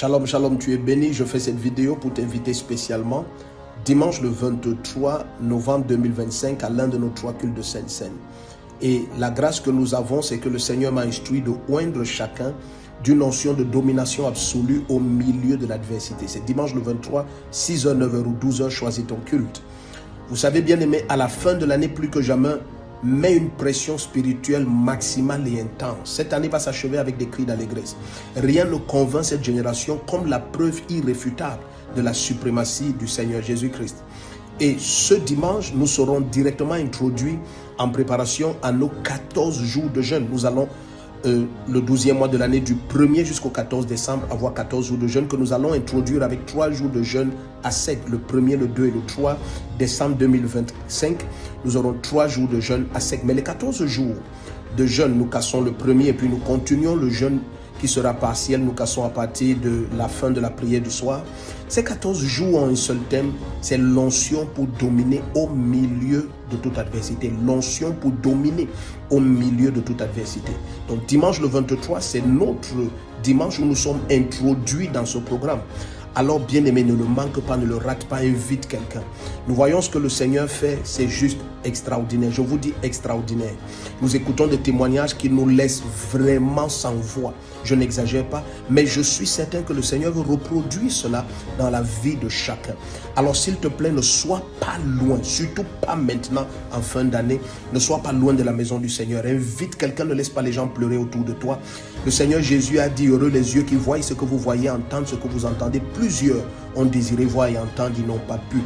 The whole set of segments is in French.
Shalom, shalom, tu es béni. Je fais cette vidéo pour t'inviter spécialement dimanche le 23 novembre 2025 à l'un de nos 3 cultes de Sainte-Seine. Et la grâce que nous avons, c'est que le Seigneur m'a instruit de oindre chacun d'une notion de domination absolue au milieu de l'adversité. C'est dimanche le 23, 6h, 9h ou 12h, choisis ton culte. Vous savez, bien aimé, à la fin de l'année, plus que jamais, met une pression spirituelle maximale et intense. Cette année va s'achever avec des cris d'allégresse. Rien ne convainc cette génération comme la preuve irréfutable de la suprématie du Seigneur Jésus-Christ. Et ce dimanche, nous serons directement introduits en préparation à nos 14 jours de jeûne. Nous allons, le 12e mois de l'année, du 1er jusqu'au 14 décembre, avoir 14 jours de jeûne que nous allons introduire avec 3 jours de jeûne à sec. Le 1er, le 2 et le 3 décembre 2025, nous aurons 3 jours de jeûne à sec. Mais les 14 jours de jeûne, nous cassons le 1er et puis nous continuons le jeûne qui sera partiel. Nous cassons à partir de la fin de la prière du soir. Ces 14 jours ont un seul thème, c'est l'onction pour dominer au milieu de toute adversité. L'onction pour dominer au milieu de toute adversité. Donc dimanche le 23, c'est notre dimanche où nous sommes introduits dans ce programme. Alors bien aimé, ne le manque pas, ne le rate pas, invite quelqu'un. Nous voyons ce que le Seigneur fait, c'est juste extraordinaire. Je vous dis extraordinaire. Nous écoutons des témoignages qui nous laissent vraiment sans voix. Je n'exagère pas, mais je suis certain que le Seigneur veut reproduire cela dans la vie de chacun. Alors s'il te plaît, ne sois pas loin, surtout pas maintenant en fin d'année. Ne sois pas loin de la maison du Seigneur. Invite quelqu'un, ne laisse pas les gens pleurer autour de toi. Le Seigneur Jésus a dit, heureux les yeux qui voient ce que vous voyez, entendent ce que vous entendez. Plusieurs ont désiré voir et entendre, ils n'ont pas pu.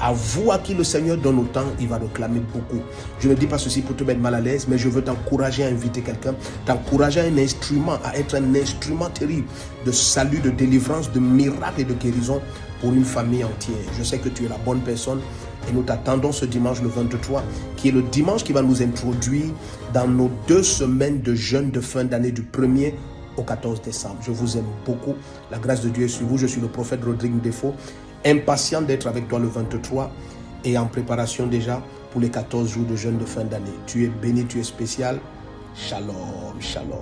À vous à qui le Seigneur donne autant, il va réclamer beaucoup. Je ne dis pas ceci pour te mettre mal à l'aise, mais je veux t'encourager à inviter quelqu'un, t'encourager à un instrument, à être un instrument terrible de salut, de délivrance, de miracle et de guérison pour une famille entière. Je sais que tu es la bonne personne et nous t'attendons ce dimanche le 23, qui est le dimanche qui va nous introduire dans nos 2 semaines de jeûne de fin d'année du 1er au 14 décembre. Je vous aime beaucoup. La grâce de Dieu est sur vous. Je suis le prophète Rodrigue Ndefo, impatient d'être avec toi le 23 et en préparation déjà pour les 14 jours de jeûne de fin d'année. Tu es béni, tu es spécial. Shalom, shalom.